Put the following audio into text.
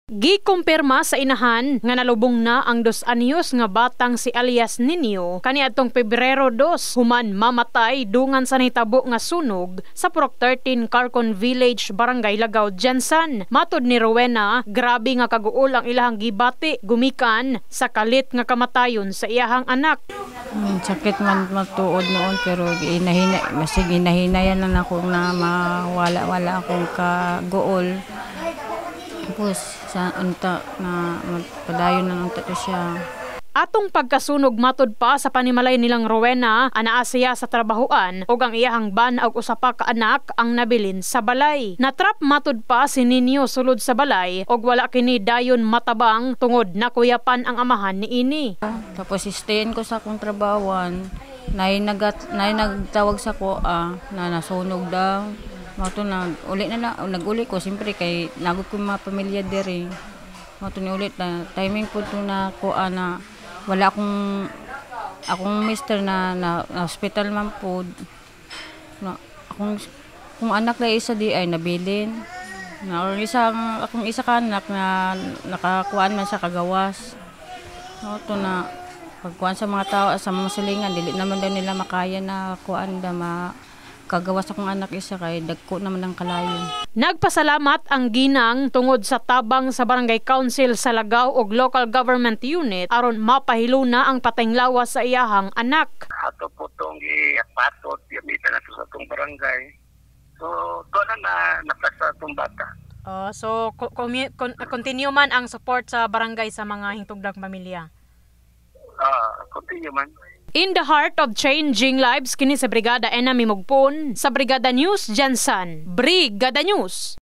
Gikumpirma sa inahan nga nalubong na ang 2 anyos nga batang si alias Nino kaniadtong Pebrero 2 human mamatay dungan sa nahitabo nga sunog sa Purok 13 Carcon Village, Barangay Lagaw, Jansan. Matod ni Rowena, grabe nga kaguol ang ilahang gibati gumikan sa kalit nga kamatayon sa iyahang anak. Sakit man matuod noon pero hinahinayan lang ako na mawala-wala akong kaguol. Tapos sa unta na padayon na unta siya. Atong pagkasunog matod pa sa panimalay nilang Rowena, anaa siya sa trabahoan ug ang iyahang ban og usa pa ka anak ang nabilin sa balay. Natrap matod pa si Nino sulod sa balay ug wala kini dayon matabang tungod nakuyapan ang amahan niini. Tapos stayin ko sa akong trabawan, nagtawag sa ko na nasunog daw. Mato nag-uli ko siyempre kay nagud ko mga pamilya diri. Mato ni ulit na timing po to na ko na wala akong mister na hospital man po. Kung anak na isa di ay nabilin. Akong isa ka anak na nakakuan man sa kagawas. Mato na pagkuan sa mga tao sa mga silingan dili naman daw nila makaya na kuan da kagawas akong anak isa kay dagko naman ang kalayo. Nagpasalamat ang ginang tungod sa tabang sa Barangay Council sa Lagaw ug Local Government Unit aron mapahilo na ang pataynglawas sa iyahang anak. Ato po itong ipatot, yamitan na sa itong barangay. So, doon na napasa itong bata. So, continue man ang support sa barangay sa mga hingtugdang pamilya? Continue man. In the heart of changing lives, kini sa Brigada Enami Mugpon, sa Brigada News Jansan. Brigada News!